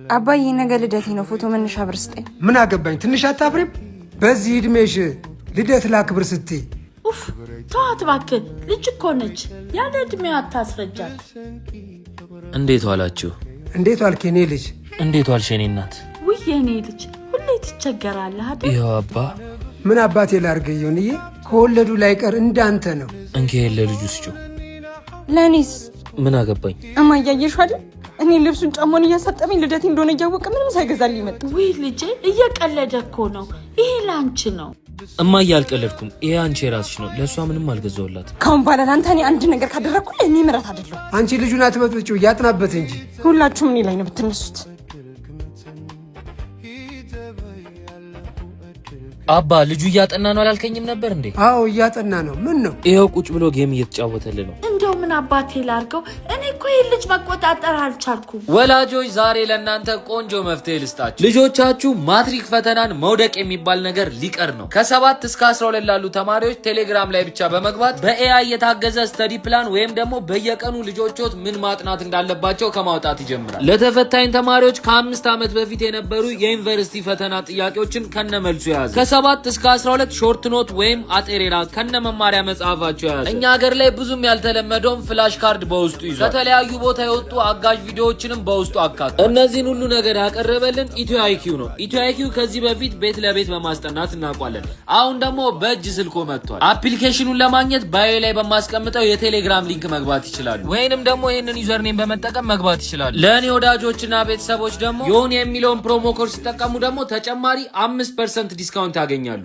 አባዬ ነገ ልደቴ ነው። ፎቶ መነሻ ብር ስጠኝ። ምን አገባኝ? ትንሽ አታፍሪም? በዚህ እድሜሽ ልደት ላክብር ስትይ? ኡፍ ተዋት እባክህ፣ ልጅ እኮ ነች። ያለ እድሜዋ አታስረጃት። እንዴት ዋላችሁ? እንዴት ዋልክ የኔ ልጅ? እንዴት ዋልሽ የኔ እናት? ውይ የኔ ልጅ ሁሌ ትቸገራለህ አይደል? ይኸው አባ። ምን አባቴ ላድርግ ይሁንዬ፣ ከወለዱ ላይ ቀር እንዳንተ ነው። እንኪ ለልጁ ስጩ። ለኔስ ምን አገባኝ? እማዬ አየሽው አይደል? እኔ ልብሱን ጫማውን እያሳጠበኝ ልደቴ እንደሆነ እያወቀ ምንም ሳይገዛልኝ መጣ። ውይ ልጄ እየቀለደ እኮ ነው። ይሄ ላንቺ ነው። እማዬ አልቀለድኩም። ይሄ አንቺ የራስሽ ነው። ለእሷ ምንም አልገዛውላት። ካሁን በኋላ ለአንተ እኔ አንድ ነገር ካደረግኩ እኔ ምረት አይደለሁ። አንቺ ልጁን አትበጥብጪው፣ ያጥናበት እንጂ። ሁላችሁም እኔ ላይ ነው ብትነሱት። አባ ልጁ እያጠና ነው አላልከኝም ነበር እንዴ? አዎ እያጠና ነው። ምን ነው? ይኸው ቁጭ ብሎ ጌም እየተጫወተልን ነው። እንደው ምን አባቴ ላርገው? እኔ እኮ ይሄን ልጅ መቆጣጠር አልቻልኩም። ወላጆች ዛሬ ለእናንተ ቆንጆ መፍትሄ ልስጣችሁ። ልጆቻችሁ ማትሪክ ፈተናን መውደቅ የሚባል ነገር ሊቀር ነው። ከ7 እስከ 12 ላሉ ተማሪዎች ቴሌግራም ላይ ብቻ በመግባት በኤአይ የታገዘ ስተዲ ፕላን ወይም ደግሞ በየቀኑ ልጆቾት ምን ማጥናት እንዳለባቸው ከማውጣት ይጀምራል። ለተፈታኝ ተማሪዎች ከ5 ዓመት በፊት የነበሩ የዩኒቨርሲቲ ፈተና ጥያቄዎችን ከነመልሱ ያዘ። ከ7 እስከ 12 ሾርት ኖት ወይም አጤሬራ ከነመማሪያ መጽሐፋቸው ያዘ። እኛ ሀገር ላይ ብዙም ያልተለመደውን ፍላሽ ካርድ በውስጡ ይዟል። ከተለያዩ ቦታ የወጡ አጋዥ ቪዲዮዎችንም በውስጡ አካቷል። እነዚህን ሁሉ ነገር ያቀረበልን ኢትዮ አይኪው ነው። ኢትዮ አይኪው ከዚህ በፊት ቤት ለቤት በማስጠናት እናውቃለን። አሁን ደግሞ በእጅ ስልኮ መጥቷል። አፕሊኬሽኑን ለማግኘት ባዮ ላይ በማስቀምጠው የቴሌግራም ሊንክ መግባት ይችላሉ፣ ወይንም ደግሞ ይህንን ዩዘርኔም በመጠቀም መግባት ይችላሉ። ለእኔ ወዳጆችና ቤተሰቦች ደግሞ የሆነ የሚለውን ፕሮሞ ኮድ ሲጠቀሙ ደግሞ ተጨማሪ 5% ዲስካውንት ያገኛሉ።